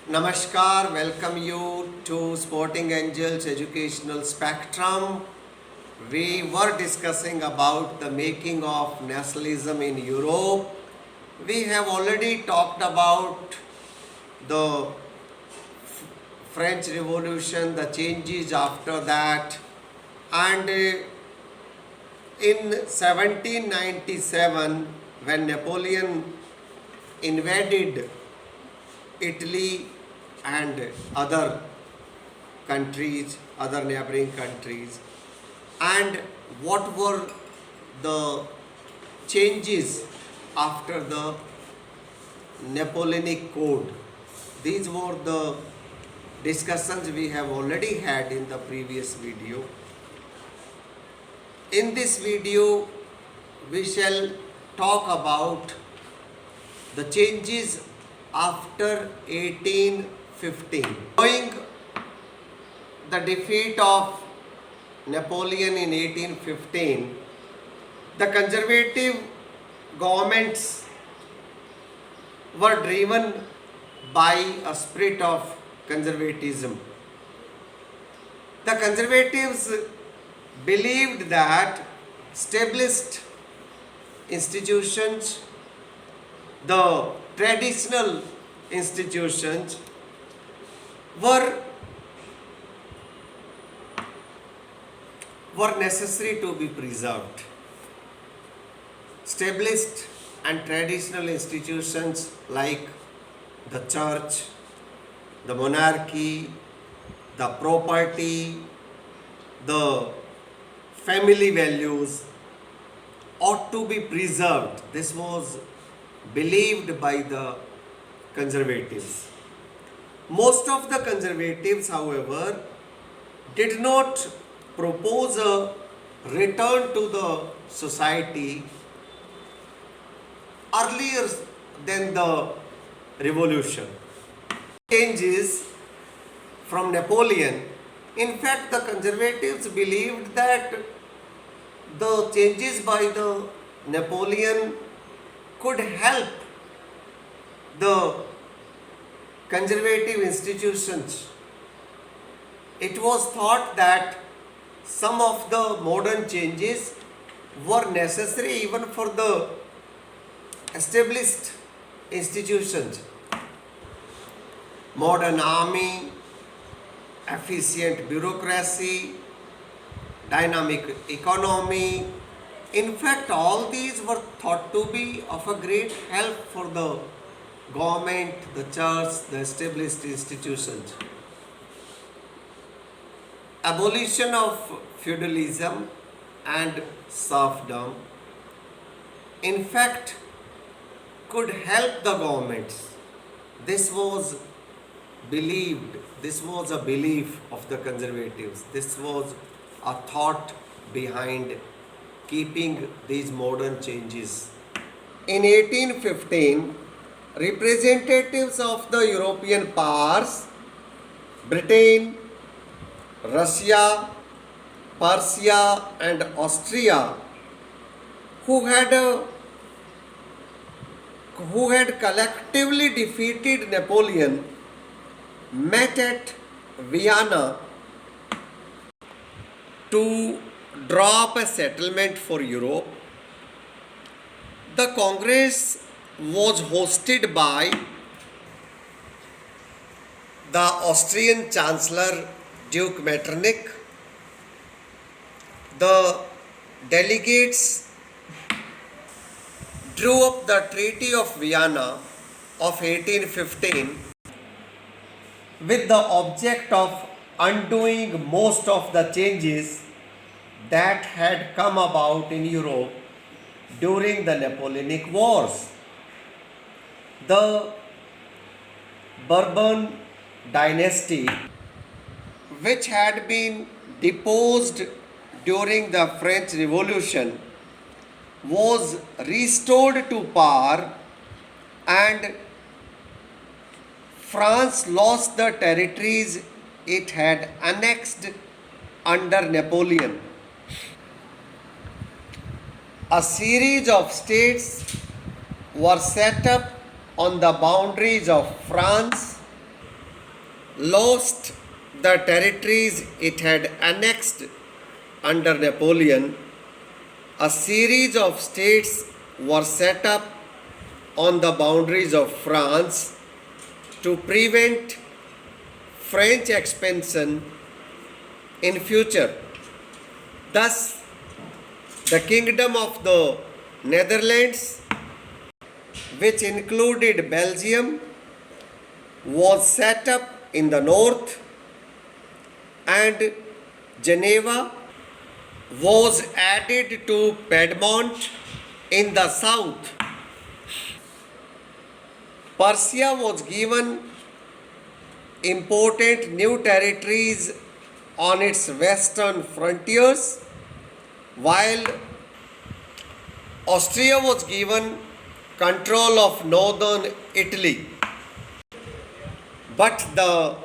Namaskar, welcome you to Sporting Angels Educational Spectrum. We were discussing about the making of nationalism in Europe. We have already talked about the French Revolution, the changes after that, and in 1797, when Napoleon invaded Italy and other countries, other neighboring countries, and what were the changes after the Napoleonic Code. These were the discussions we have already had in the previous video. In this video, we shall talk about the changes after 1815. Following the defeat of Napoleon in 1815, the conservative governments were driven by a spirit of conservatism. The conservatives believed that established institutions, the traditional institutions, were necessary to be preserved. Established and traditional institutions like the church, the monarchy, the property, the family values ought to be preserved. This was believed by the conservatives. Most of the conservatives, however, did not propose a return to the society earlier than the revolution. Changes from Napoleon. In fact, the conservatives believed that the changes by the Napoleon could help the conservative institutions. It was thought that some of the modern changes were necessary even for the established institutions. Modern army, efficient bureaucracy, dynamic economy. In fact, all these were thought to be of a great help for the government, the church, the established institutions. Abolition of feudalism and serfdom, in fact, could help the governments. This was believed, this was a belief of the conservatives, this was a thought behind keeping these modern changes. In 1815, representatives of the European powers, Britain, Russia, Persia, and Austria, who had collectively defeated Napoleon, met at Vienna to draw up a settlement for Europe. The Congress was hosted by the Austrian Chancellor Duke Metternich. The delegates drew up the Treaty of Vienna of 1815 with the object of undoing most of the changes that had come about in Europe during the Napoleonic Wars. The Bourbon dynasty, which had been deposed during the French Revolution, was restored to power, and France lost the territories it had annexed under Napoleon. A series of states were set up on the boundaries of France lost the territories it had annexed under Napoleon, a series of states were set up on the boundaries of France to prevent French expansion in future. Thus, the Kingdom of the Netherlands, which included Belgium, was set up in the north, and Geneva was added to Piedmont in the south. Persia was given important new territories on its western frontiers, while Austria was given control of northern Italy. But the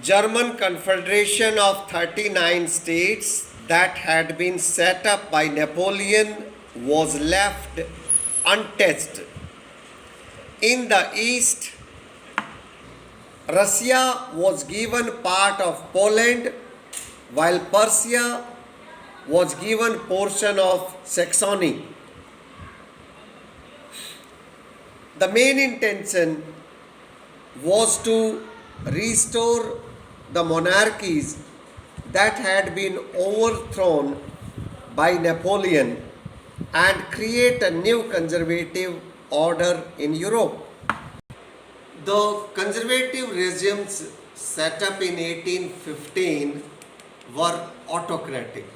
German Confederation of 39 states that had been set up by Napoleon was left untouched. In the east, Russia was given part of Poland, while Persia was given portion of Saxony. The main intention was to restore the monarchies that had been overthrown by Napoleon and create a new conservative order in Europe. The conservative regimes set up in 1815 were autocratic.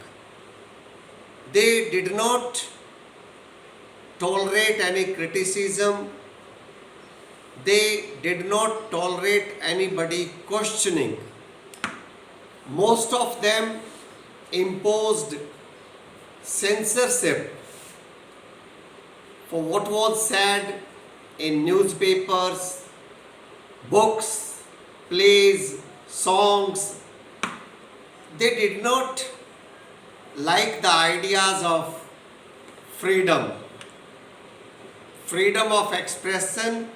They did not tolerate any criticism. They did not tolerate anybody questioning. Most of them imposed censorship for what was said in newspapers, books, plays, songs. They did not like the ideas of freedom. Freedom of expression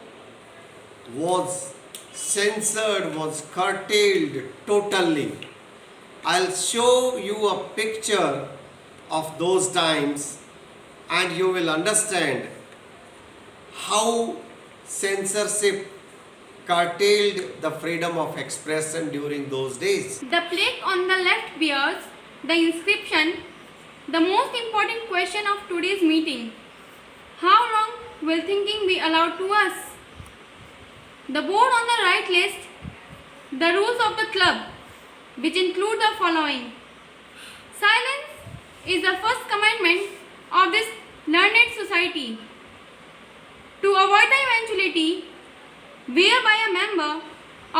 was censored, was curtailed totally. I'll show you a picture of those times and you will understand how censorship curtailed the freedom of expression during those days. The plaque on the left bears the inscription, "The most important question of today's meeting. How long will thinking be allowed to us?" The board on the right lists the rules of the club, which include the following. Silence is the first commandment of this learned society. To avoid the eventuality whereby a member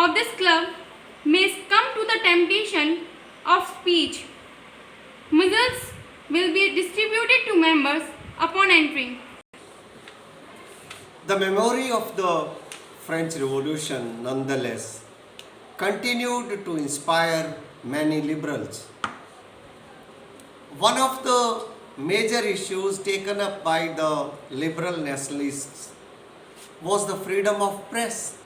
of this club may succumb to the temptation of speech, measures will be distributed to members upon entering. The memory of the French Revolution, nonetheless, continued to inspire many liberals. One of the major issues taken up by the liberal nationalists was the freedom of press.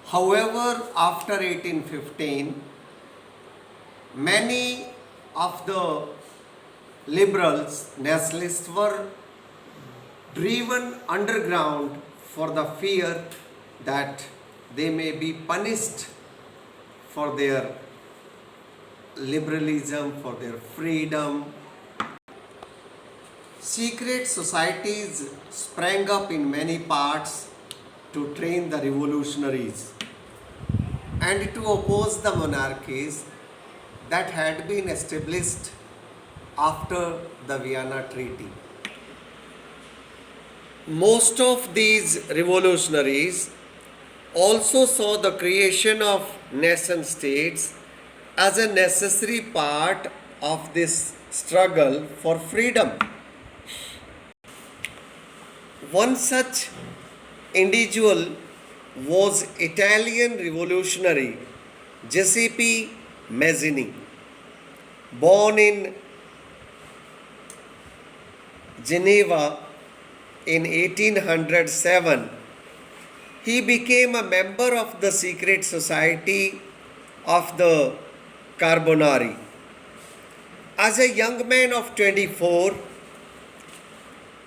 However, after 1815, many of the liberals, nationalists were driven underground for the fear that they may be punished for their liberalism, for their freedom. Secret societies sprang up in many parts to train the revolutionaries and to oppose the monarchies that had been established after the Vienna Treaty. Most of these revolutionaries also saw the creation of nation states as a necessary part of this struggle for freedom. One such individual was Italian revolutionary Giuseppe Mazzini, born in Geneva in 1807 he became a member of the secret society of the Carbonari. As a young man of 24,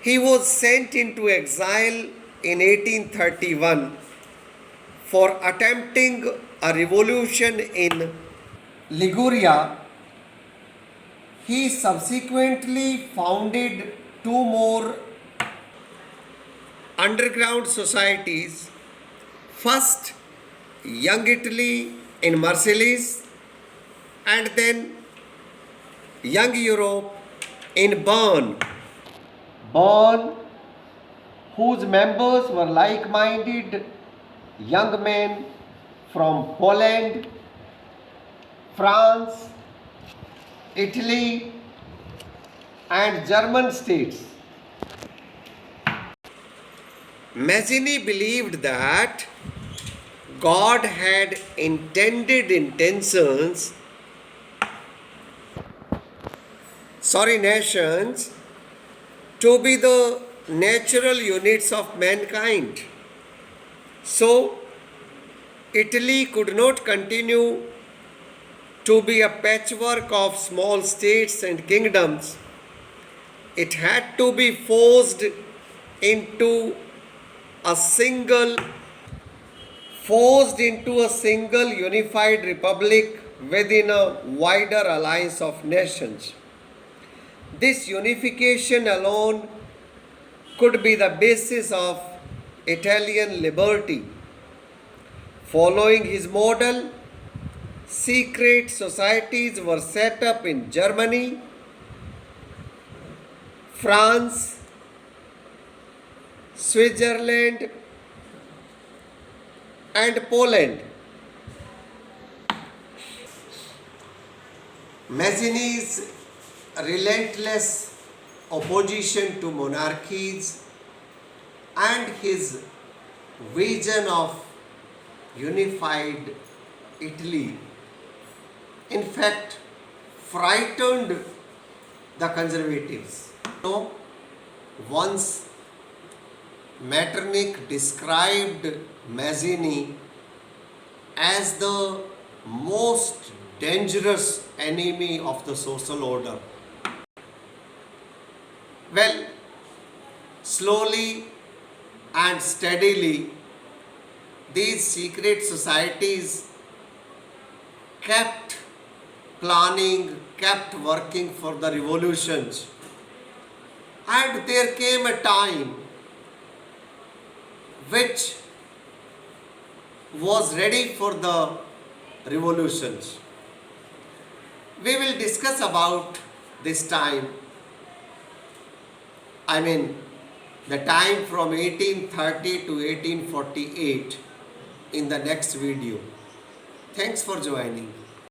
he was sent into exile in 1831 for attempting a revolution in Liguria. He subsequently founded two more underground societies. First, Young Italy in Marseilles, and then Young Europe in Bern. Bern, whose members were like minded young men from Poland, France, Italy, and German states. Mazzini believed that God had nations to be the natural units of mankind. So, Italy could not continue to be a patchwork of small states and kingdoms. It had to be into a single forced into a single unified republic within a wider alliance of nations. This unification alone could be the basis of Italian liberty. Following his model, secret societies were set up in Germany, France, Switzerland, and Poland. Mazzini's relentless opposition to monarchies and his vision of unified Italy, in fact, frightened the conservatives. Once Metternich described Mazzini as the most dangerous enemy of the social order. Well, slowly and steadily, these secret societies kept planning, kept working for the revolutions. And there came a time which was ready for the revolutions. We will discuss about this time, the time from 1830 to 1848 in the next video. Thanks for joining.